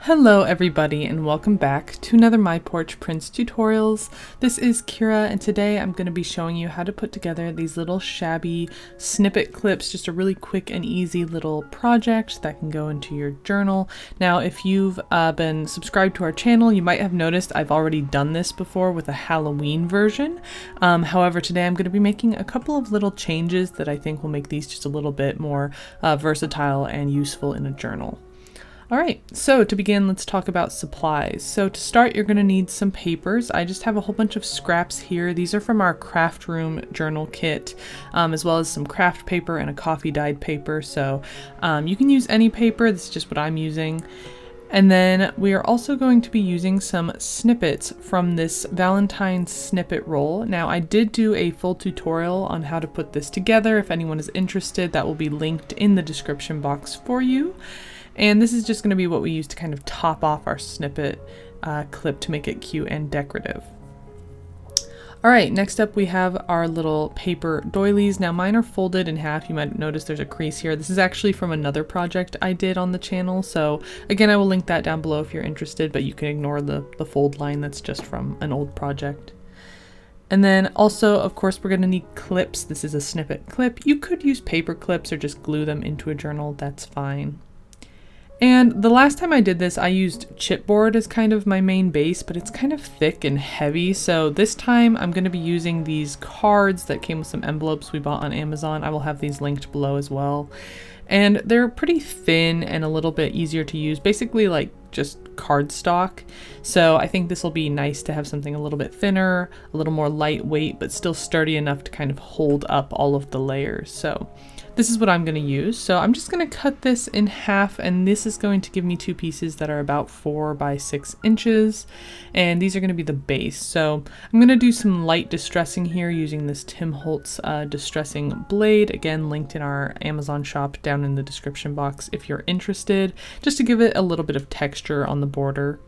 Hello everybody and welcome back to another My Porch Prints tutorials. This is Kyra and today I'm going to be showing you how to put together these little shabby snippet clips, just a really quick and easy little project that can go into your journal. Now if you've been subscribed to our channel, you might have noticed I've already done this before with a Halloween version. However, today I'm going to be making a couple of little changes that I think will make these just a little bit more versatile and useful in a journal. Alright, so to begin, let's talk about supplies. So to start, you're going to need some papers. I just have a whole bunch of scraps here. These are from our craft room journal kit, as well as some craft paper and a coffee dyed paper. So you can use any paper, this is just what I'm using. And then we are also going to be using some snippets from this Valentine snippet roll. Now I did do a full tutorial on how to put this together. If anyone is interested, that will be linked in the description box for you. And this is just going to be what we use to kind of top off our snippet clip to make it cute and decorative. Alright, next up we have our little paper doilies. Now mine are folded in half. You might notice there's a crease here. This is actually from another project I did on the channel. So again, I will link that down below if you're interested, but you can ignore the fold line. That's just from an old project. And then also, of course, we're going to need clips. This is a snippet clip. You could use paper clips or just glue them into a journal. That's fine. And the last time I did this, I used chipboard as kind of my main base, but it's kind of thick and heavy. So this time I'm going to be using these cards that came with some envelopes we bought on Amazon. I will have these linked below as well. And they're pretty thin and a little bit easier to use, basically like just cardstock. So I think this will be nice to have something a little bit thinner, a little more lightweight, but still sturdy enough to kind of hold up all of the layers. So this is what I'm going to use. So I'm just going to cut this in half, and this is going to give me two pieces that are about 4 by 6 inches. And these are going to be the base. So I'm going to do some light distressing here using this Tim Holtz distressing blade. Again, linked in our Amazon shop down in the description box if you're interested, just to give it a little bit of texture on the border.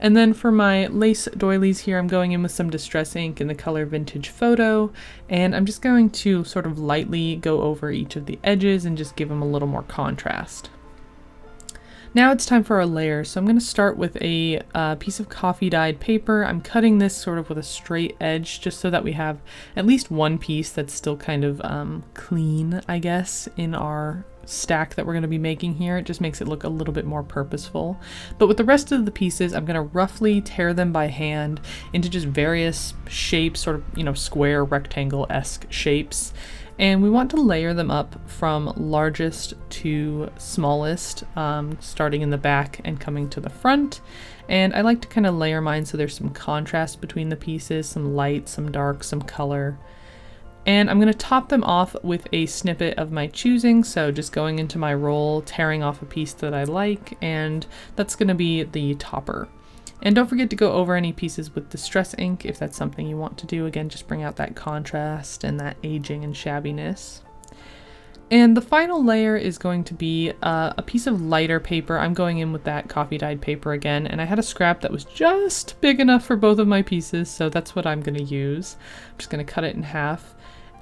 And then for my lace doilies here, I'm going in with some distress ink in the color Vintage Photo, and I'm just going to sort of lightly go over each of the edges and just give them a little more contrast. Now it's time for our layers. So I'm going to start with a piece of coffee dyed paper. I'm cutting this sort of with a straight edge just so that we have at least one piece that's still kind of clean, I guess, in our stack that we're going to be making here. It just makes it look a little bit more purposeful. But with the rest of the pieces, I'm going to roughly tear them by hand into just various shapes, sort of, you know, square, rectangle-esque shapes. And we want to layer them up from largest to smallest, starting in the back and coming to the front. And I like to kind of layer mine so there's some contrast between the pieces, some light, some dark, some color. And I'm going to top them off with a snippet of my choosing, so just going into my roll, tearing off a piece that I like, and that's going to be the topper. And don't forget to go over any pieces with distress ink if that's something you want to do. Again, just bring out that contrast and that aging and shabbiness. And the final layer is going to be a piece of lighter paper. I'm going in with that coffee dyed paper again, and I had a scrap that was just big enough for both of my pieces, so that's what I'm going to use. I'm just going to cut it in half,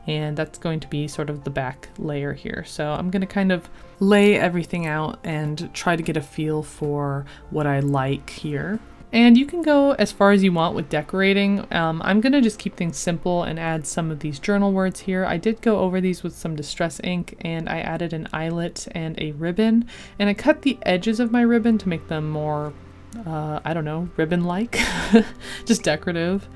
and that's going to be sort of the back layer here. So I'm going to kind of lay everything out and try to get a feel for what I like here. And you can go as far as you want with decorating. I'm going to just keep things simple and add some of these journal words here. I did go over these with some distress ink, and I added an eyelet and a ribbon. And I cut the edges of my ribbon to make them more, I don't know, ribbon-like, just decorative.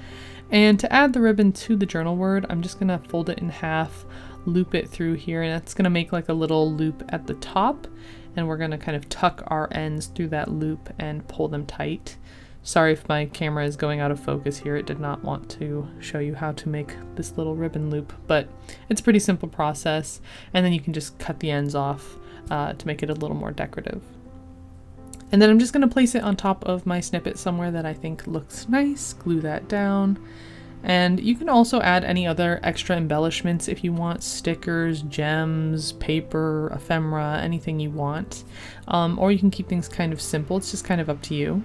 And to add the ribbon to the journal word, I'm just going to fold it in half, loop it through here, and that's going to make like a little loop at the top. And we're going to kind of tuck our ends through that loop and pull them tight. Sorry if my camera is going out of focus here. It did not want to show you how to make this little ribbon loop, but it's a pretty simple process. And then you can just cut the ends off to make it a little more decorative. And then I'm just going to place it on top of my snippet somewhere that I think looks nice, glue that down. And you can also add any other extra embellishments if you want, stickers, gems, paper, ephemera, anything you want. Or you can keep things kind of simple. It's just kind of up to you.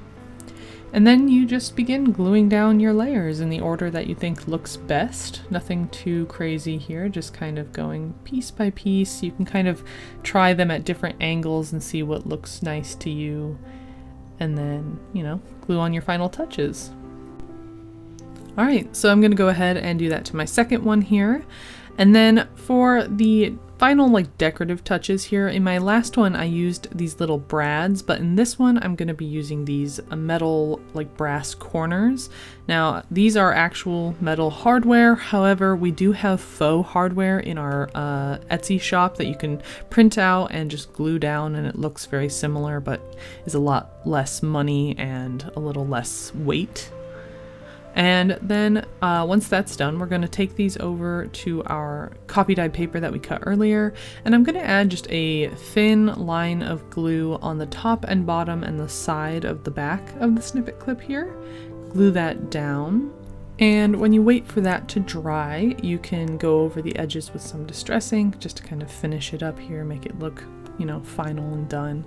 And then you just begin gluing down your layers in the order that you think looks best. Nothing too crazy here, just kind of going piece by piece. You can kind of try them at different angles and see what looks nice to you. and then, you know, glue on your final touches. All right, so I'm gonna go ahead and do that to my second one here. And then for the final like decorative touches here, in my last one I used these little brads, but in this one I'm going to be using these metal like brass corners. Now these are actual metal hardware, however we do have faux hardware in our Etsy shop that you can print out and just glue down, and it looks very similar but is a lot less money and a little less weight. And then once that's done, we're going to take these over to our copy dyed paper that we cut earlier, and I'm going to add just a thin line of glue on the top and bottom and the side of the back of the snippet clip here. Glue that down, and when you wait for that to dry, you can go over the edges with some distress ink just to kind of finish it up here, make it look, you know, final and done.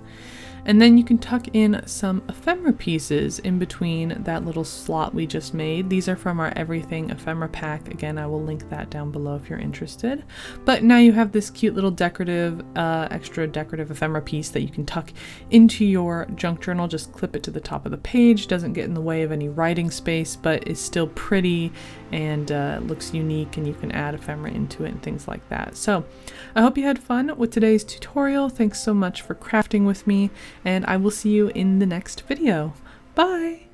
And then you can tuck in some ephemera pieces in between that little slot we just made. These are from our Everything ephemera pack. Again, I will link that down below if you're interested. But now you have this cute little decorative, extra decorative ephemera piece that you can tuck into your junk journal. Just clip it to the top of the page. Doesn't get in the way of any writing space, but is still pretty and looks unique, and you can add ephemera into it and things like that. So I hope you had fun with today's tutorial. Thanks so much for crafting with me, and I will see you in the next video. Bye!